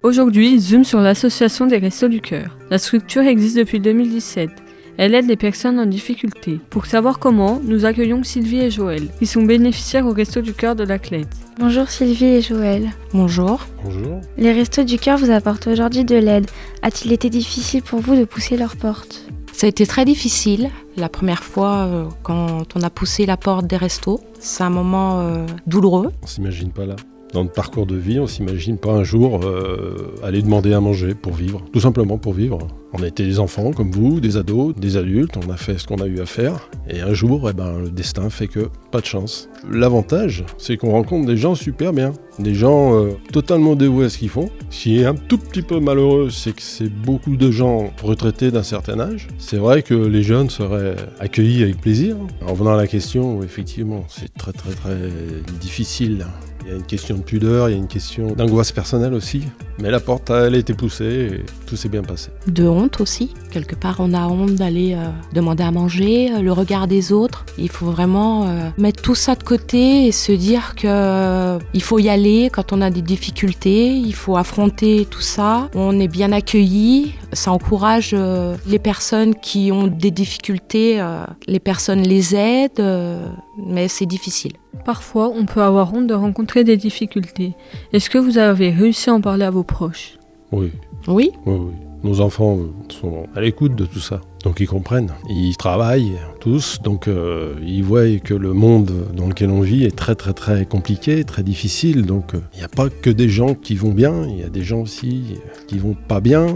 Aujourd'hui, zoom sur l'association des Restos du Cœur. La structure existe depuis 2017. Elle aide les personnes en difficulté. Pour savoir comment, nous accueillons Sylvie et Joël, qui sont bénéficiaires au Restos du Cœur de Laclede. Bonjour Sylvie et Joël. Bonjour. Bonjour. Les Restos du Cœur vous apportent aujourd'hui de l'aide. A-t-il été difficile pour vous de pousser leurs portes ? Ça a été très difficile. La première fois, quand on a poussé la porte des restos, c'est un moment douloureux. On s'imagine pas là. Dans notre parcours de vie, on s'imagine pas un jour aller demander à manger pour vivre. Tout simplement pour vivre. On a été des enfants comme vous, des ados, des adultes, on a fait ce qu'on a eu à faire. Et un jour, le destin fait que pas de chance. L'avantage, c'est qu'on rencontre des gens super bien. Des gens totalement dévoués à ce qu'ils font. Ce qui est un tout petit peu malheureux, c'est que c'est beaucoup de gens retraités d'un certain âge. C'est vrai que les jeunes seraient accueillis avec plaisir. En venant à la question, effectivement, c'est très très très difficile. Il y a une question de pudeur, il y a une question d'angoisse personnelle aussi. Mais la porte, elle a été poussée et tout s'est bien passé. De honte aussi. Quelque part, on a honte d'aller demander à manger, le regard des autres. Il faut vraiment mettre tout ça de côté et se dire qu'il faut y aller quand on a des difficultés. Il faut affronter tout ça. On est bien accueillis. Ça encourage les personnes qui ont des difficultés. Les personnes les aident, mais c'est difficile. Parfois, on peut avoir honte de rencontrer des difficultés. Est-ce que vous avez réussi à en parler à vos proches ? Oui. Oui ? Oui. Nos enfants sont à l'écoute de tout ça. Donc ils comprennent. Ils travaillent tous, donc ils voient que le monde dans lequel on vit est très très très compliqué, très difficile. Donc il n'y a pas que des gens qui vont bien, il y a des gens aussi qui vont pas bien.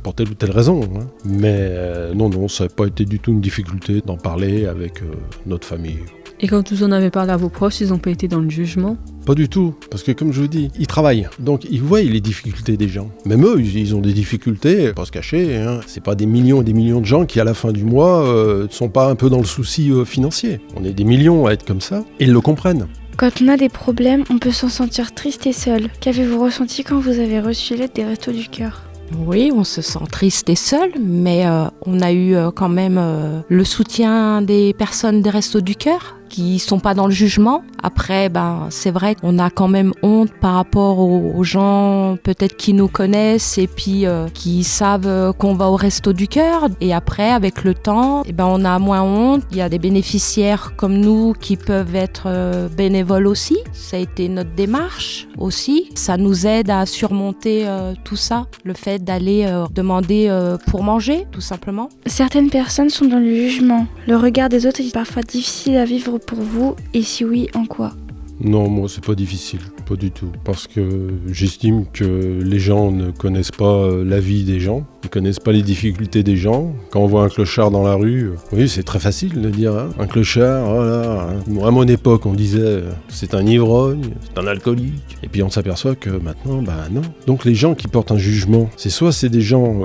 Pour telle ou telle raison. Mais non, ça n'a pas été du tout une difficulté d'en parler avec notre famille. Et quand vous en avez parlé à vos proches, ils n'ont pas été dans le jugement ? Pas du tout, parce que comme je vous dis, ils travaillent, donc ils voient les difficultés des gens. Même eux, ils ont des difficultés, pas se cacher. C'est pas des millions et des millions de gens qui, à la fin du mois, ne sont pas un peu dans le souci financier. On est des millions à être comme ça, et ils le comprennent. Quand on a des problèmes, on peut s'en sentir triste et seul. Qu'avez-vous ressenti quand vous avez reçu l'aide des Restos du Cœur ? Oui, on se sent triste et seul, mais on a eu quand même le soutien des personnes des Restos du Cœur qui sont pas dans le jugement. Après, c'est vrai qu'on a quand même honte par rapport aux gens peut-être qui nous connaissent et puis qui savent qu'on va au Resto du Cœur. Et après, avec le temps, on a moins honte. Il y a des bénéficiaires comme nous qui peuvent être bénévoles aussi. Ça a été notre démarche aussi. Ça nous aide à surmonter tout ça. Le fait d'aller demander pour manger, tout simplement. Certaines personnes sont dans le jugement. Le regard des autres est parfois difficile à vivre pour vous, et si oui, en quoi ? Non, moi c'est pas difficile, pas du tout, parce que j'estime que les gens ne connaissent pas la vie des gens, ne connaissent pas les difficultés des gens. Quand on voit un clochard dans la rue, oui, c'est très facile de dire, un clochard, voilà. À mon époque, on disait, c'est un ivrogne, c'est un alcoolique, et puis on s'aperçoit que maintenant, non. Donc les gens qui portent un jugement, c'est des gens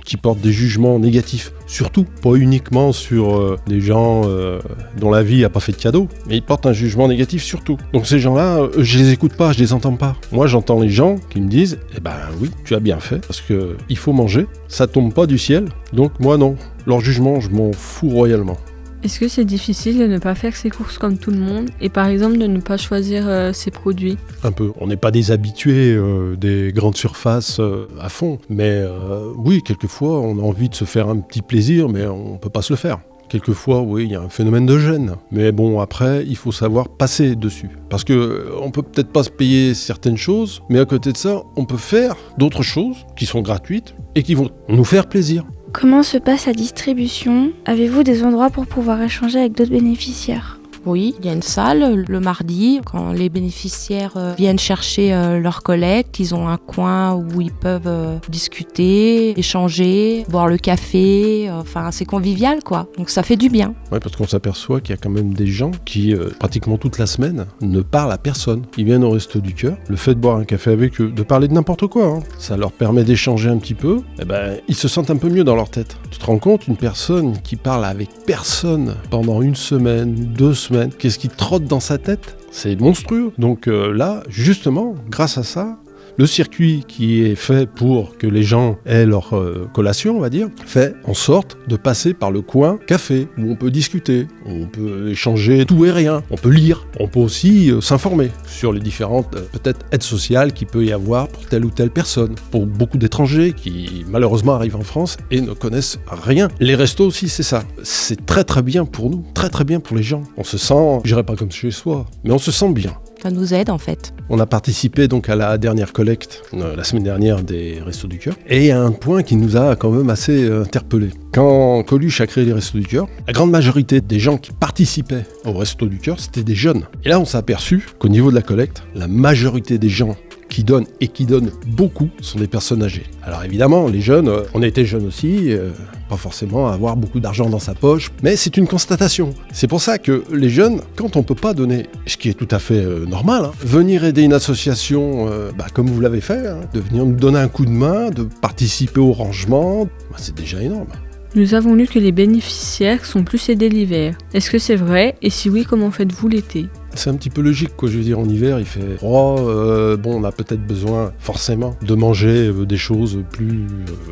qui portent des jugements négatifs, surtout, pas uniquement sur des gens dont la vie n'a pas fait de cadeau, mais ils portent un jugement négatif surtout. Donc ces gens-là, je les écoute pas, je les entends pas. Moi, j'entends les gens qui me disent, oui, tu as bien fait, parce que il faut manger, ça tombe pas du ciel. Donc moi, non. Leur jugement, je m'en fous royalement. Est-ce que c'est difficile de ne pas faire ses courses comme tout le monde et par exemple de ne pas choisir ses produits ? Un peu. On n'est pas des habitués des grandes surfaces à fond. Mais oui, quelquefois, on a envie de se faire un petit plaisir, mais on peut pas se le faire. Quelquefois, oui, il y a un phénomène de gêne. Mais bon, après, il faut savoir passer dessus. Parce que on peut peut-être pas se payer certaines choses, mais à côté de ça, on peut faire d'autres choses qui sont gratuites et qui vont nous faire plaisir. Comment se passe la distribution ? Avez-vous des endroits pour pouvoir échanger avec d'autres bénéficiaires ? Oui, il y a une salle le mardi, quand les bénéficiaires viennent chercher leur collecte, ils ont un coin où ils peuvent discuter, échanger, boire le café, c'est convivial quoi, donc ça fait du bien. Oui, parce qu'on s'aperçoit qu'il y a quand même des gens qui, pratiquement toute la semaine, ne parlent à personne. Ils viennent au Resto du Cœur, le fait de boire un café avec eux, de parler de n'importe quoi, ça leur permet d'échanger un petit peu, ils se sentent un peu mieux dans leur tête. Tu te rends compte, une personne qui parle avec personne pendant 1 semaine, 2 semaines, qu'est-ce qui trotte dans sa tête ? C'est monstrueux. Donc là, justement, grâce à ça, Le circuit qui est fait pour que les gens aient leur collation, on va dire, fait en sorte de passer par le coin café, où on peut discuter, où on peut échanger tout et rien, on peut lire, on peut aussi s'informer sur les différentes peut-être aides sociales qu'il peut y avoir pour telle ou telle personne. Pour beaucoup d'étrangers qui malheureusement arrivent en France et ne connaissent rien. Les restos aussi, c'est ça. C'est très très bien pour nous, très très bien pour les gens. On se sent, je dirais pas comme chez soi, mais on se sent bien. Ça nous aide en fait. On a participé donc à la dernière collecte la semaine dernière des Restos du Cœur. Et il y a un point qui nous a quand même assez interpellés. Quand Coluche a créé les Restos du Cœur, la grande majorité des gens qui participaient aux Restos du Cœur, c'était des jeunes. Et là, on s'est aperçu qu'au niveau de la collecte, la majorité des gens qui donnent et qui donnent beaucoup sont des personnes âgées. Alors évidemment, les jeunes, on a été jeunes aussi, pas forcément avoir beaucoup d'argent dans sa poche, mais c'est une constatation. C'est pour ça que les jeunes, quand on peut pas donner, ce qui est tout à fait normal, venir aider une association, comme vous l'avez fait, de venir nous donner un coup de main, de participer au rangement, c'est déjà énorme. Nous avons lu que les bénéficiaires sont plus aidés l'hiver. Est-ce que c'est vrai? Et si oui, comment faites-vous l'été? C'est un petit peu logique, quoi. Je veux dire, en hiver, il fait froid. On a peut-être besoin, forcément, de manger des choses plus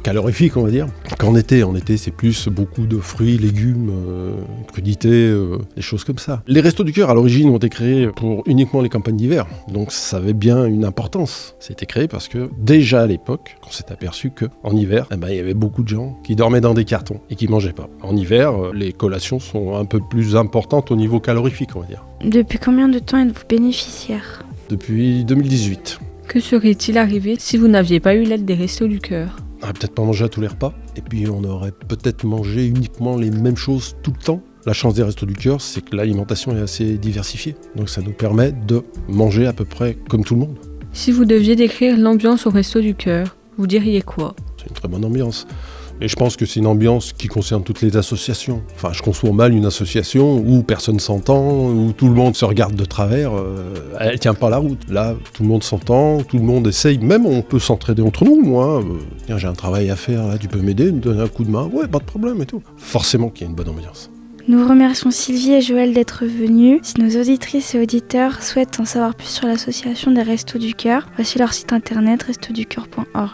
calorifiques, on va dire. Qu'en été, c'est plus beaucoup de fruits, légumes, crudités, des choses comme ça. Les Restos du Cœur, à l'origine, ont été créés pour uniquement les campagnes d'hiver. Donc, ça avait bien une importance. C'était créé parce que, déjà à l'époque, on s'est aperçu qu'en hiver, il y avait beaucoup de gens qui dormaient dans des cartons et qui mangeaient pas. En hiver, les collations sont un peu plus importantes au niveau calorifique, on va dire. Depuis combien de temps êtes-vous bénéficiaire? Depuis 2018. Que serait-il arrivé si vous n'aviez pas eu l'aide des Restos du Cœur? On n'aurait peut-être pas mangé à tous les repas, et puis on aurait peut-être mangé uniquement les mêmes choses tout le temps. La chance des Restos du Cœur, c'est que l'alimentation est assez diversifiée, donc ça nous permet de manger à peu près comme tout le monde. Si vous deviez décrire l'ambiance au Restos du Cœur, vous diriez quoi? C'est une très bonne ambiance. Et je pense que c'est une ambiance qui concerne toutes les associations. Enfin, je conçois mal une association où personne s'entend, où tout le monde se regarde de travers. Elle tient pas la route. Là, tout le monde s'entend, tout le monde essaye. Même on peut s'entraider entre nous. Moi, tiens, j'ai un travail à faire, là, tu peux m'aider, me donner un coup de main. Ouais, pas de problème et tout. Forcément qu'il y a une bonne ambiance. Nous remercions Sylvie et Joël d'être venus. Si nos auditrices et auditeurs souhaitent en savoir plus sur l'association des Restos du Cœur, voici leur site internet restoducoeur.org.